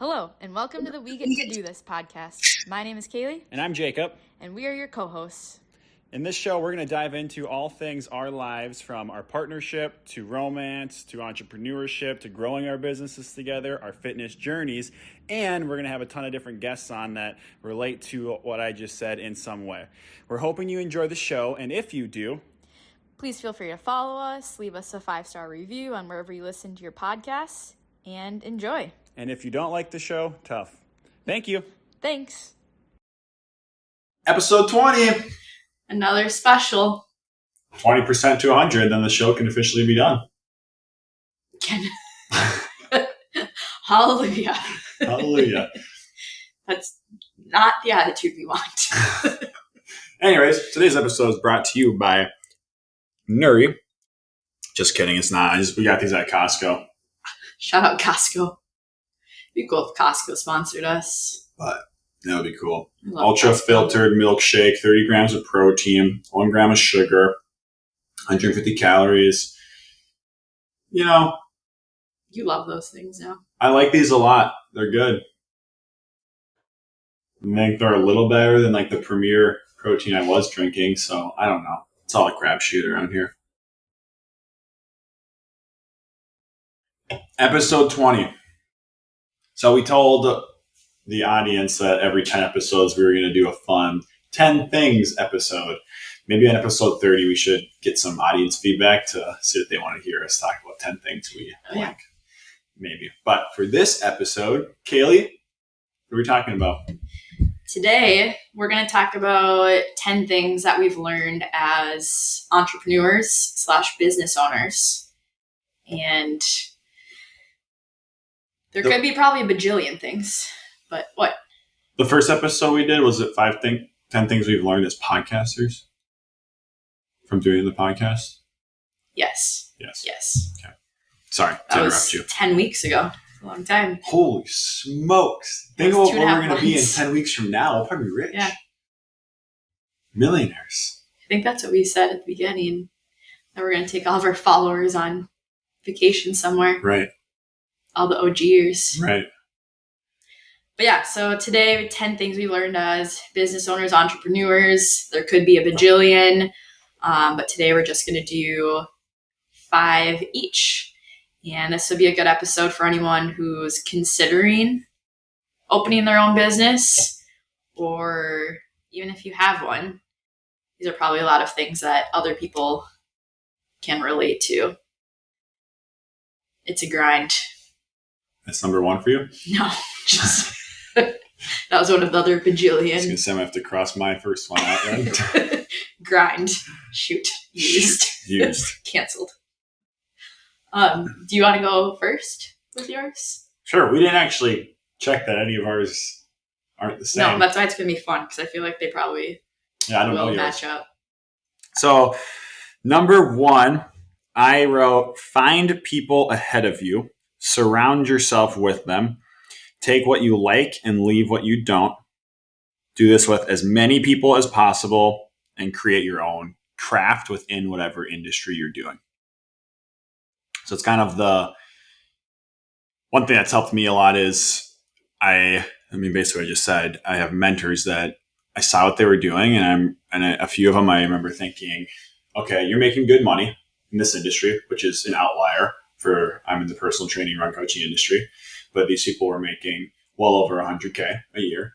Hello, and welcome to the We Get to Do This podcast. My name is Kaylee. And I'm Jacob. And we are your co-hosts. In this show, we're going to dive into all things our lives, from our partnership to romance to entrepreneurship to growing our businesses together, our fitness journeys, and we're going to have a ton of different guests on that relate to what I just said in some way. We're hoping you enjoy the show, and if you do, please feel free to follow us, leave us a 5-star review on wherever you listen to your podcasts, and enjoy. And if you don't like the show, tough. Thank you. Thanks. Episode 20. Another special. 20% to 100, then the show can officially be done. Hallelujah. Hallelujah. That's not the attitude we want. Anyways, today's episode is brought to you by Nuri. Just kidding, it's not. We got these at Costco. Shout out Costco. It'd be cool if Costco sponsored us. But that would be cool. Ultra filtered milkshake, 30 grams of protein, 1 gram of sugar, 150 calories. You know. You love those things now. I like these a lot. They're good. I think they're a little better than like the premier protein I was drinking. So I don't know. It's all a crapshoot around here. Episode 20. So we told the audience that every 10 episodes we were going to do a fun 10 things episode. Maybe on episode 30 we should get some audience feedback to see if they want to hear us talk about 10 things we like. Maybe. But for this episode, Kaylee, what are we talking about? Today, we're going to talk about 10 things that we've learned as entrepreneurs / business owners. And there could be probably a bajillion things, but what? The first episode we did, was it 10 things we've learned as podcasters from doing the podcast? Yes. Okay. Sorry to interrupt you. 10 weeks ago. A long time. Holy smokes. Think about where we're going to be in 10 weeks from now. We'll probably be rich. Yeah. Millionaires. I think that's what we said at the beginning. That we're going to take all of our followers on vacation somewhere. Right. All the OGers. Right. But yeah, so today, 10 things we learned as business owners, entrepreneurs. There could be a bajillion, but today we're just going to do 5 each. And this would be a good episode for anyone who's considering opening their own business, or even if you have one. These are probably a lot of things that other people can relate to. It's a grind. That's number 1 for you? No, just that was one of the other bajillion. I was going to say I'm going to have to cross my first one out then. Grind. Shoot. Used. Canceled. Do you want to go first with yours? Sure. We didn't actually check that any of ours aren't the same. No, that's why it's going to be fun, because I feel like they probably will match up. So, number 1, I wrote, find people ahead of you. Surround yourself with them. Take what you like and leave what you don't. Do this with as many people as possible and create your own craft within whatever industry you're doing. So it's kind of the one thing that's helped me a lot is basically what I just said, I have mentors that I saw what they were doing, and a few of them I remember thinking, okay, you're making good money in this industry, which is an outlier. I'm in the personal training run coaching industry, but these people were making well over $100K a year.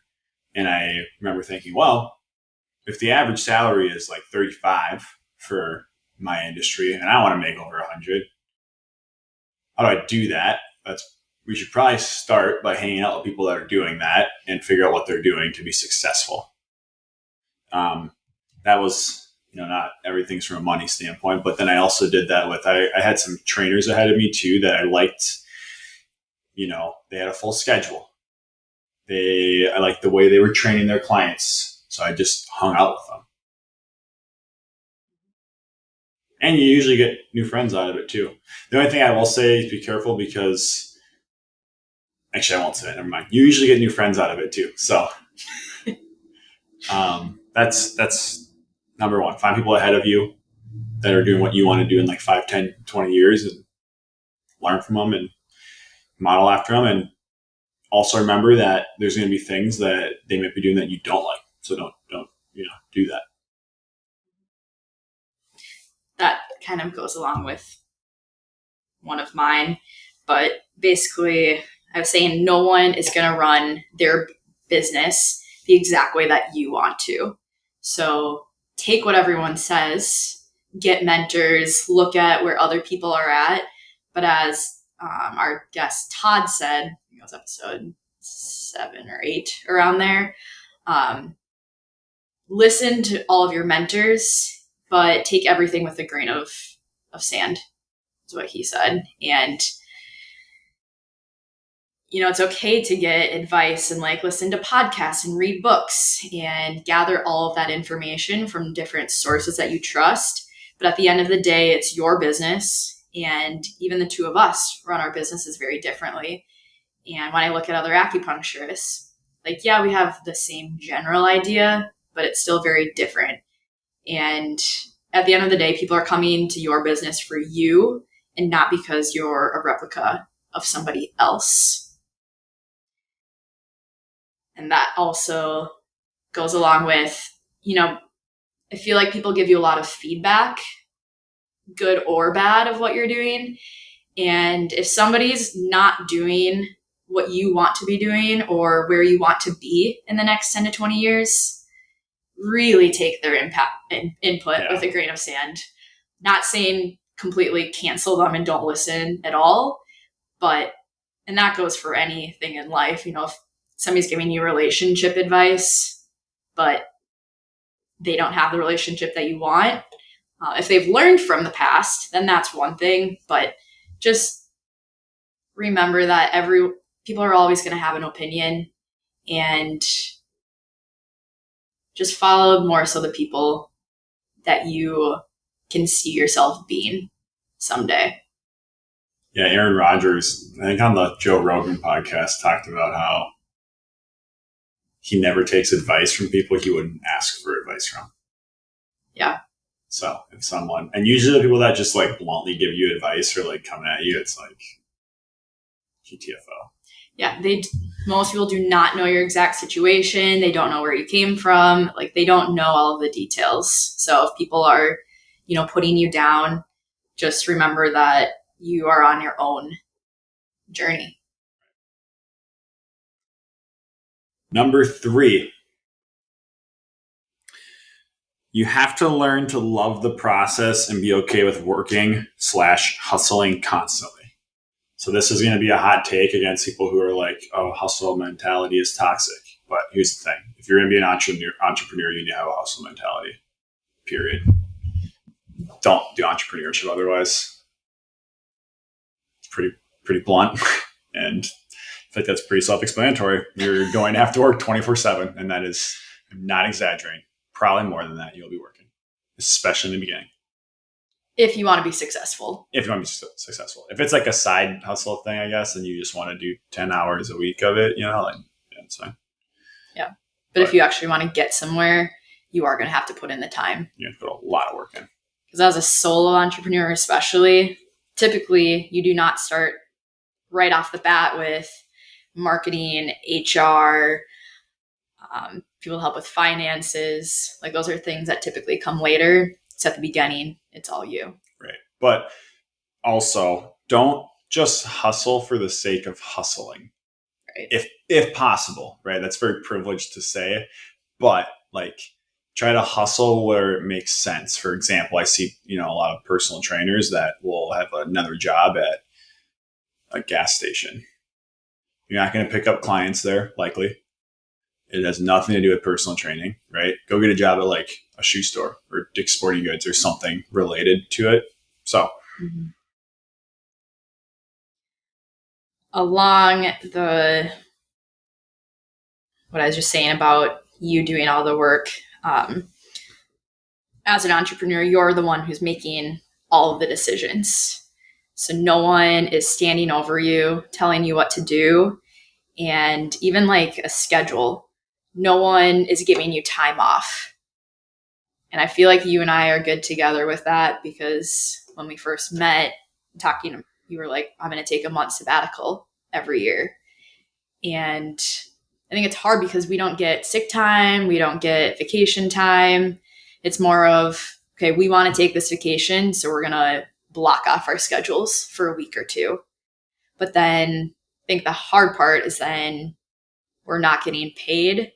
And I remember thinking, well, if the average salary is like 35 for my industry and I want to make over 100, how do I do that? We should probably start by hanging out with people that are doing that and figure out what they're doing to be successful. That was, not everything's from a money standpoint, but then I also did that with, I had some trainers ahead of me too that I liked. They had a full schedule. I liked the way they were training their clients. So I just hung out with them. And you usually get new friends out of it too. The only thing I will say is be careful, because actually I won't say it. Never mind. You usually get new friends out of it too. So that's number 1. Find people ahead of you that are doing what you want to do in like 5, 10, 20 years, and learn from them and model after them. And also remember that there's going to be things that they might be doing that you don't like. So don't do that. That kind of goes along with one of mine, but basically I was saying no one is going to run their business the exact way that you want to. So take what everyone says, get mentors, look at where other people are at. But as our guest Todd said, I think it was episode 7 or 8 around there, listen to all of your mentors, but take everything with a grain of sand, is what he said. And it's okay to get advice and listen to podcasts and read books and gather all of that information from different sources that you trust. But at the end of the day, it's your business. And even the two of us run our businesses very differently. And when I look at other acupuncturists, we have the same general idea, but it's still very different. And at the end of the day, people are coming to your business for you and not because you're a replica of somebody else. And that also goes along with, I feel like people give you a lot of feedback, good or bad, of what you're doing. And if somebody's not doing what you want to be doing or where you want to be in the next 10 to 20 years, really take their input with a grain of sand. Not saying completely cancel them and don't listen at all, and that goes for anything in life. If somebody's giving you relationship advice, but they don't have the relationship that you want, if they've learned from the past, then that's one thing. But just remember that people are always going to have an opinion, and just follow more so the people that you can see yourself being someday. Yeah, Aaron Rodgers, I think on the Joe Rogan podcast, talked about how he never takes advice from people he wouldn't ask for advice from. Yeah. So if someone, and usually the people that just bluntly give you advice or coming at you, it's GTFO. Yeah, most people do not know your exact situation. They don't know where you came from. They don't know all of the details. So if people are, putting you down, just remember that you are on your own journey. Number 3, you have to learn to love the process and be okay with working/hustling constantly. So this is going to be a hot take against people who are oh, hustle mentality is toxic. But here's the thing. If you're going to be an entrepreneur, you need to have a hustle mentality, period. Don't do entrepreneurship otherwise. It's pretty blunt. And I think that's pretty self-explanatory. You're going to have to work 24/7. And that is, I'm not exaggerating, probably more than that you'll be working, especially in the beginning. If you want to be successful. If it's a side hustle thing, I guess, and you just want to do 10 hours a week of it, it's fine. Yeah. But if you actually want to get somewhere, you are going to have to put in the time. You have to put a lot of work in. Because as a solo entrepreneur especially, typically you do not start right off the bat with marketing, HR, people help with finances. Those are things that typically come later. It's at the beginning. It's all you. Right. But also, don't just hustle for the sake of hustling. Right. If possible, right? That's very privileged to say, but try to hustle where it makes sense. For example, I see, a lot of personal trainers that will have another job at a gas station. You're not going to pick up clients there, likely. It has nothing to do with personal training, right? Go get a job at a shoe store or Dick's Sporting Goods or something related to it. So, along what I was just saying about you doing all the work, as an entrepreneur, you're the one who's making all of the decisions. So no one is standing over you, telling you what to do. And even a schedule, no one is giving you time off. And I feel like you and I are good together with that, because when we first met talking, you were like, I'm going to take a month sabbatical every year. And I think it's hard because we don't get sick time, we don't get vacation time. It's more of, okay, we want to take this vacation, so we're going to block off our schedules for a week or two. But then I think the hard part is then we're not getting paid.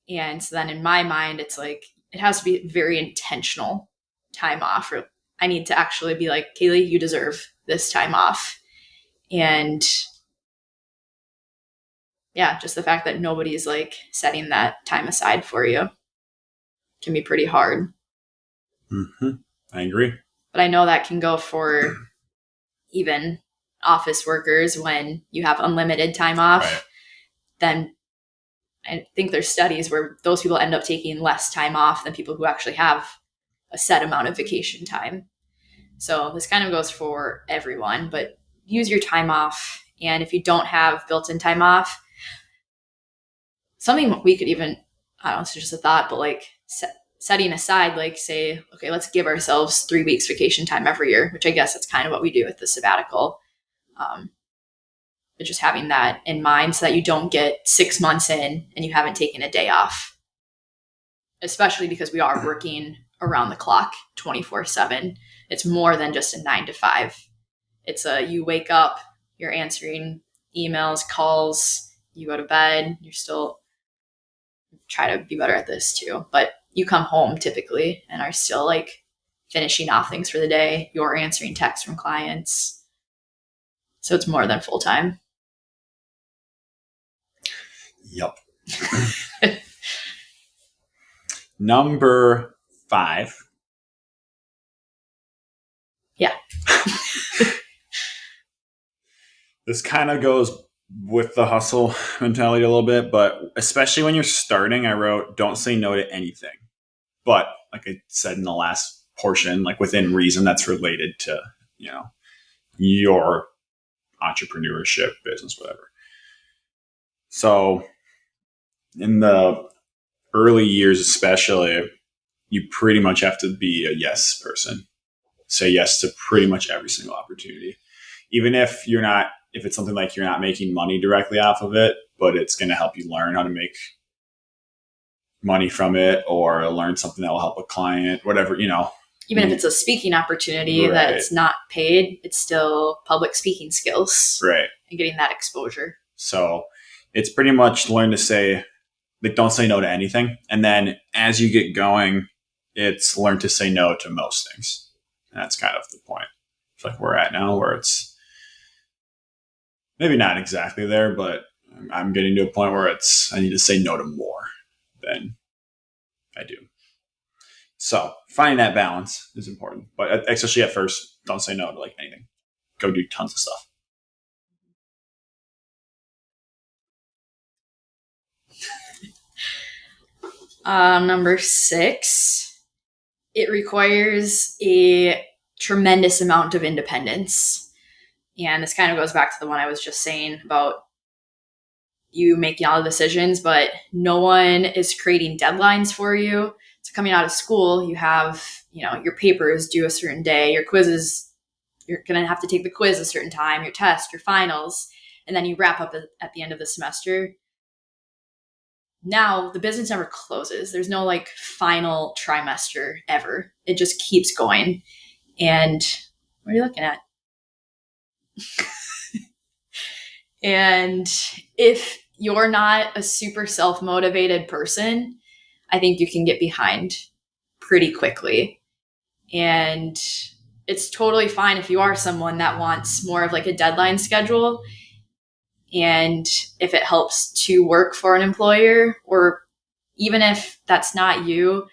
And so then in my mind, it's like, it has to be very intentional time off. Or I need to actually be like, Kaylee, you deserve this time off. And yeah, just the fact that nobody's like setting that time aside for you can be pretty hard. Mm-hmm. I agree. But I know that can go for even office workers when you have unlimited time off. Right. Then I think there's studies where those people end up taking less time off than people who actually have a set amount of vacation time. So this kind of goes for everyone, but use your time off. And if you don't have built-in time off, something we could even, I don't know, it's just a thought, but like setting aside, like say, okay, let's give ourselves 3 weeks vacation time every year, which I guess that's kind of what we do with the sabbatical. But just having that in mind so that you don't get 6 months in and you haven't taken a day off, especially because we are working around the clock 24/7. It's more than just a 9 to 5. It's you wake up, you're answering emails, calls, you go to bed, you're still try to be better at this too. But you come home typically and are still like finishing off things for the day. You're answering texts from clients. So it's more than full time. Yep. Number 5. Yeah. This kind of goes with the hustle mentality a little bit, but especially when you're starting, I wrote, don't say no to anything. But like I said in the last portion, like within reason, that's related to, your entrepreneurship, business, whatever. So in the early years, especially, you pretty much have to be a yes person. Say yes to pretty much every single opportunity. Even if it's something like you're not making money directly off of it, but it's going to help you learn how to make money from it or learn something that will help a client, whatever, Even if it's a speaking opportunity that's not paid, it's still public speaking skills. Right. And getting that exposure. So it's pretty much learn to say, like, don't say no to anything. And then as you get going, it's learn to say no to most things. And that's kind of the point. It's like we're at now where it's maybe not exactly there, but I'm getting to a point where I need to say no to more than I do. So finding that balance is important, but especially at first, don't say no to like anything. Go do tons of stuff. Number 6, it requires a tremendous amount of independence. And this kind of goes back to the one I was just saying about you making all the decisions, but no one is creating deadlines for you. So coming out of school, you have, your papers due a certain day, your quizzes, you're going to have to take the quiz a certain time, your test, your finals, and then you wrap up at the end of the semester. Now the business never closes. There's no like final trimester ever. It just keeps going. And what are you looking at? And if you're not a super self-motivated person, I think you can get behind pretty quickly. And it's totally fine if you are someone that wants more of like a deadline schedule. And if it helps to work for an employer, or even if that's not you,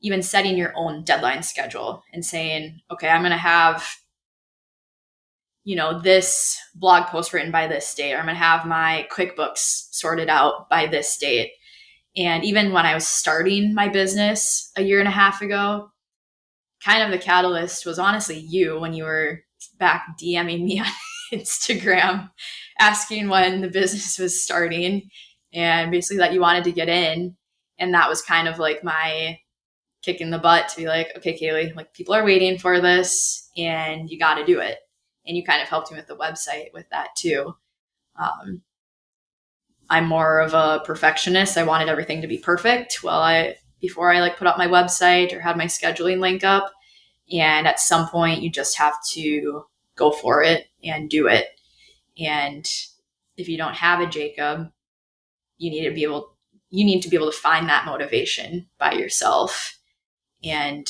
even setting your own deadline schedule and saying, okay, I'm going to have, this blog post written by this date, or I'm going to have my QuickBooks sorted out by this date. And even when I was starting my business a year and a half ago, kind of the catalyst was honestly you when you were back DMing me on Instagram asking when the business was starting and basically that you wanted to get in. And that was kind of like my kick in the butt to be like, okay, Kaylee, like people are waiting for this and you got to do it. And you kind of helped me with the website with that too. I'm more of a perfectionist. I wanted everything to be perfect. Before I put up my website or had my scheduling link up. And at some point, you just have to go for it and do it. And if you don't have a Jacob, you need to be able to find that motivation by yourself. And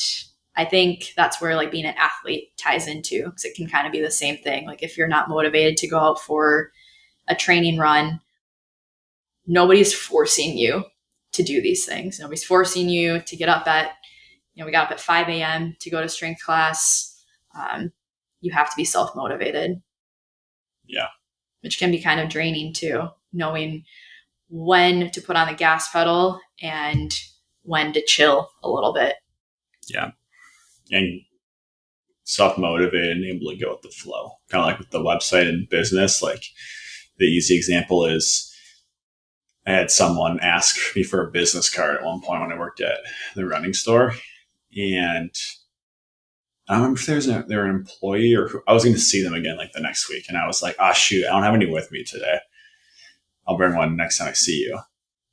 I think that's where being an athlete ties into, because it can kind of be the same thing. If you're not motivated to go out for a training run, nobody's forcing you to do these things. Nobody's forcing you to get up at, we got up at 5 a.m. to go to strength class. You have to be self-motivated. Yeah. Which can be kind of draining too, knowing when to put on the gas pedal and when to chill a little bit. Yeah. And self-motivated and able to go with the flow. Kind of like with the website and business, the easy example is I had someone ask me for a business card at one point when I worked at the running store. And I don't remember if they were an employee or I was going to see them again the next week. And I was like, shoot, I don't have any with me today. I'll bring one next time I see you.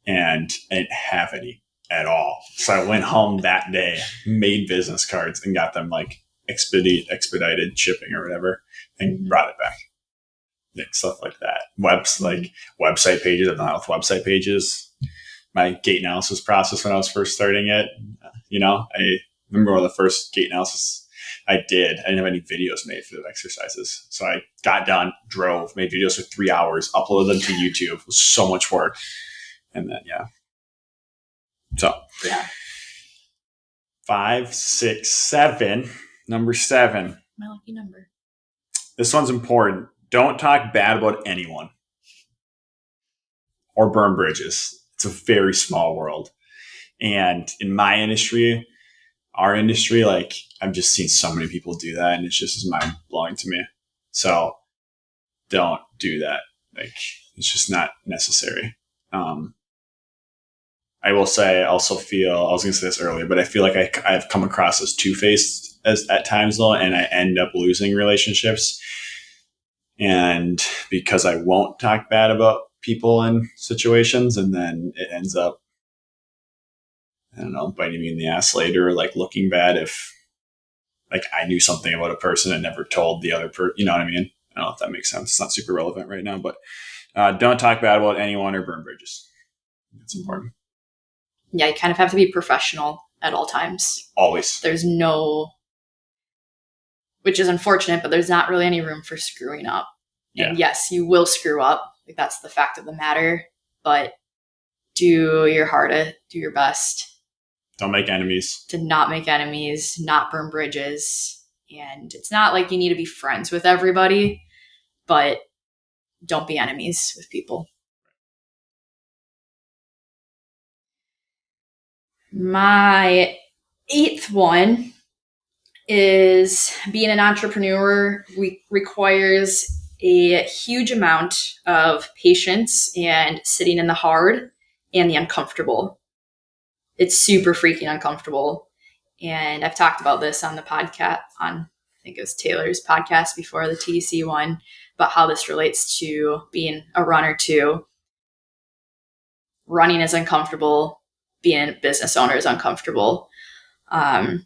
And I didn't have any at all. So I went home that day, made business cards and got them expedited shipping or whatever and brought it back. Stuff like that. Website pages. I've done that with website pages. My gait analysis process when I was first starting it, I remember one of the first gait analysis I did. I didn't have any videos made for the exercises. So I got done, drove, made videos for 3 hours, uploaded them to YouTube. It was so much work. And then, So, 5, 6, 7. Number 7. My lucky number. This one's important. Don't talk bad about anyone or burn bridges. It's a very small world. And in my industry, our industry, I've just seen so many people do that and it's just as mind blowing to me. So don't do that. It's just not necessary. I will say, I also feel, I was going to say this earlier, but I feel like I've come across as two-faced at times though, and I end up losing relationships. And because I won't talk bad about people in situations, and then it ends up, I don't know, biting me in the ass later, or looking bad if I knew something about a person and never told the other person, you know what I mean? I don't know if that makes sense. It's not super relevant right now, but don't talk bad about anyone or burn bridges. It's important. Yeah, you kind of have to be professional at all times. Always. There's which is unfortunate, but there's not really any room for screwing up. And yes, you will screw up. That's the fact of the matter. But do your hardest, do your best. Don't make enemies. To not make enemies, not burn bridges. And it's not like you need to be friends with everybody, but don't be enemies with people. My 8th one is being an entrepreneur requires a huge amount of patience and sitting in the hard and the uncomfortable. It's super freaking uncomfortable. And I've talked about this on the podcast, I think it was Taylor's podcast before the TEC one, about how this relates to being a runner too. Running is uncomfortable. Being a business owner is uncomfortable. And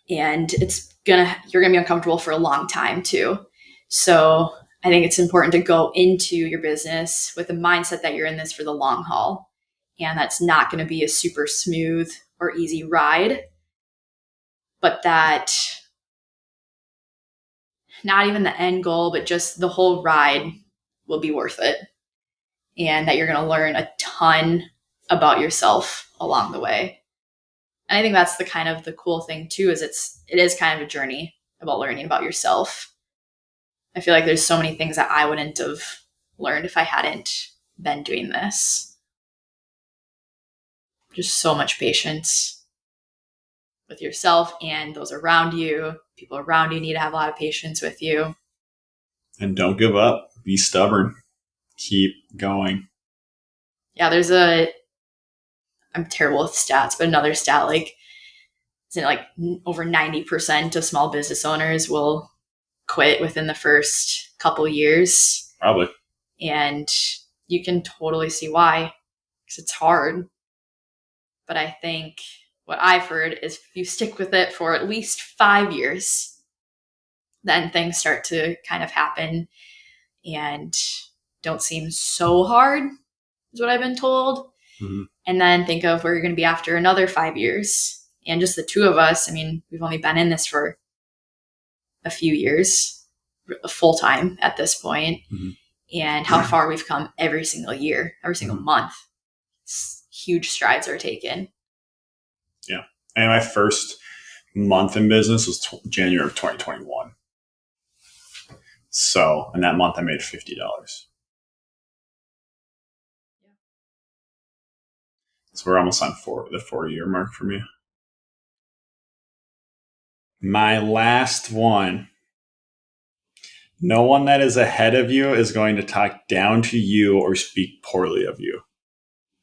you're gonna be uncomfortable for a long time too. So I think it's important to go into your business with the mindset that you're in this for the long haul. And that's not going to be a super smooth or easy ride, but that not even the end goal, but just the whole ride will be worth it. And that you're going to learn a ton about yourself along the way. And I think that's the cool thing too, is it is kind of a journey about learning about yourself. I feel like there's so many things that I wouldn't have learned if I hadn't been doing this. Just so much patience with yourself and those around you. People around you need to have a lot of patience with you. And don't give up. Be stubborn. Keep going. Yeah, I'm terrible with stats, but another stat, over 90% of small business owners will quit within the first couple years. Probably. And you can totally see why, because it's hard. But I think what I've heard is if you stick with it for at least 5 years, then things start to kind of happen and don't seem so hard, is what I've been told. Mm-hmm. And then think of where you're going to be after another 5 years. And just the two of us, I mean, we've only been in this for a few years, full time at this point, mm-hmm. and how far we've come every single year, every single mm-hmm. month. Huge strides are taken. Yeah. And my first month in business was January of 2021. So in that month, I made $50. Yeah. So we're almost on the 4-year mark for me. My last one. No one that is ahead of you is going to talk down to you or speak poorly of you.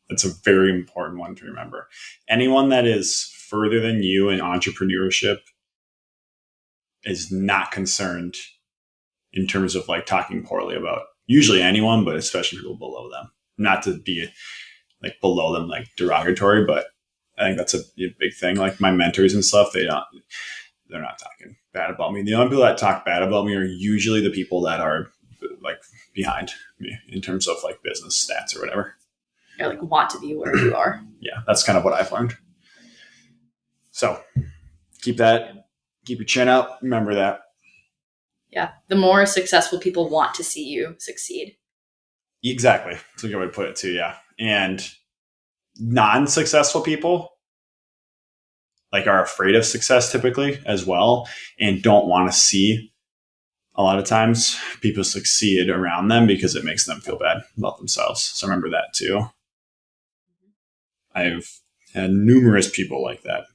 That's a very important one to remember. Anyone that is further than you in entrepreneurship is not concerned in terms of like talking poorly about usually anyone, but especially people below them. Not to be like below them, like derogatory, but I think that's a big thing. Like my mentors and stuff, they're not talking bad about me. The only people that talk bad about me are usually the people that are like behind me in terms of like business stats or whatever. Or like want to be where you are. Yeah, that's kind of what I've learned. So keep your chin up. Remember that. Yeah. The more successful people want to see you succeed. Exactly. That's a good way to put it too. Yeah. And non-successful people like are afraid of success typically as well and don't want to see a lot of times people succeed around them because it makes them feel bad about themselves. So remember that too. I've had numerous people like that.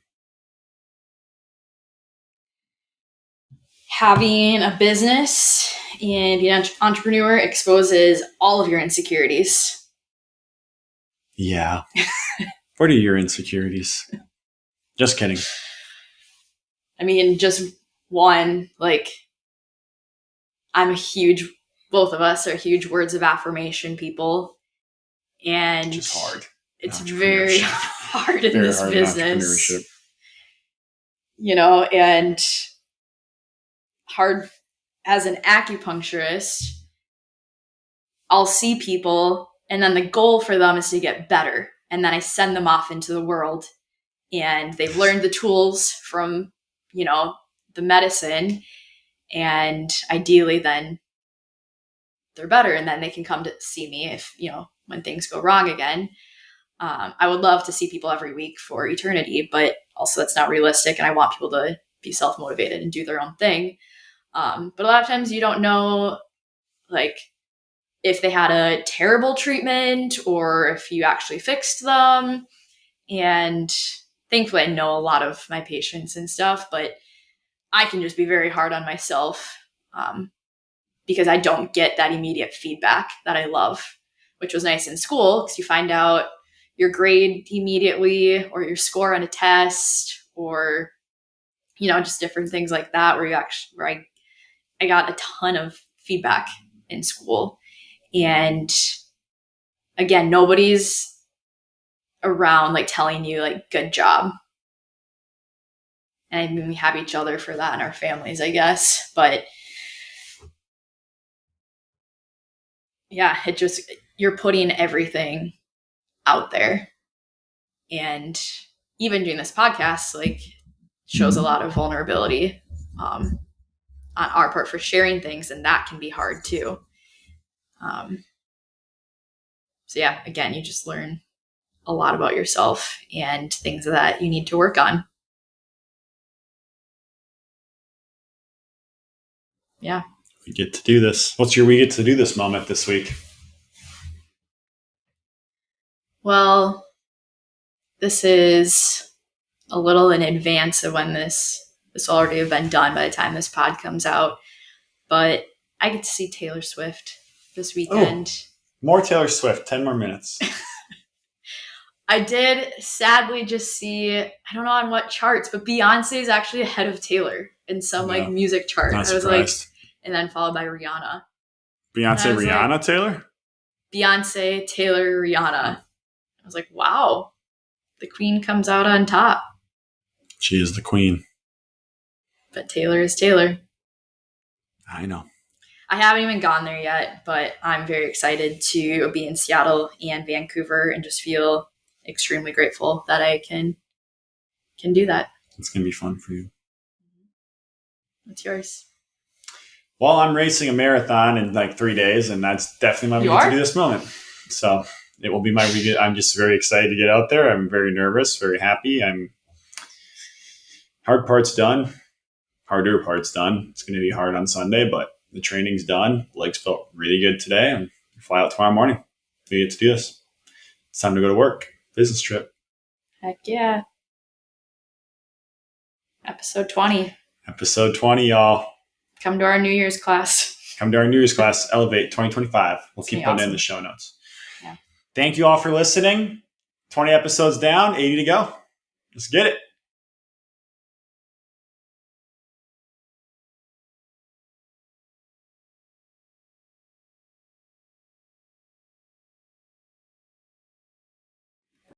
Having a business and being an entrepreneur exposes all of your insecurities. Yeah. What are your insecurities? Just kidding. I mean, just one, like, both of us are huge words of affirmation people. And it's hard. It's very hard in this business. You know, and hard as an acupuncturist, I'll see people and then the goal for them is to get better. And then I send them off into the world and they've learned the tools from, you know, the medicine, and ideally then they're better and then they can come to see me if, you know, when things go wrong again. I would love to see people every week for eternity, but also that's not realistic. And I want people to be self-motivated and do their own thing. But a lot of times you don't know, like, if they had a terrible treatment or if you actually fixed them. And thankfully I know a lot of my patients and stuff, but I can just be very hard on myself because I don't get that immediate feedback that I love, which was nice in school because you find out your grade immediately or your score on a test or, you know, just different things like that where I got a ton of feedback in school. And again, nobody's around like telling you like, good job. And I mean, we have each other for that in our families, I guess. But yeah, you're putting everything out there. And even doing this podcast, like, shows a lot of vulnerability on our part for sharing things. And that can be hard too. So yeah, again, you just learn a lot about yourself and things that you need to work on. Yeah. We get to do this. What's your we get to do this moment this week? Well, this is a little in advance of when this will already have been done by the time this pod comes out. But I get to see Taylor Swift this weekend. Oh, more Taylor Swift, 10 more minutes. I did sadly just see, I don't know on what charts, but Beyonce is actually ahead of Taylor in some like music chart. Not I was surprised. like, and then followed by Rihanna. Beyonce, Rihanna, like, Taylor? Beyonce, Taylor, Rihanna. I was like, wow, the queen comes out on top. She is the queen. But Taylor is Taylor. I know. I haven't even gone there yet, but I'm very excited to be in Seattle and Vancouver and just feel extremely grateful that I can do that. It's going to be fun for you. What's yours? Well, I'm racing a marathon in like 3 days, and that's definitely my reason to do this moment. So it will be my weekend. I'm just very excited to get out there. I'm very nervous, very happy. Hard part's done. Harder part's done. It's going to be hard on Sunday, but the training's done. Legs felt really good today. And fly out tomorrow morning. We get to do this. It's time to go to work. Business trip. Heck yeah. Episode 20. Episode 20, y'all. Come to our New Year's class. Come to our New Year's class, Elevate 2025. We'll keep putting in the show notes. Yeah. Thank you all for listening. 20 episodes down, 80 to go. Let's get it.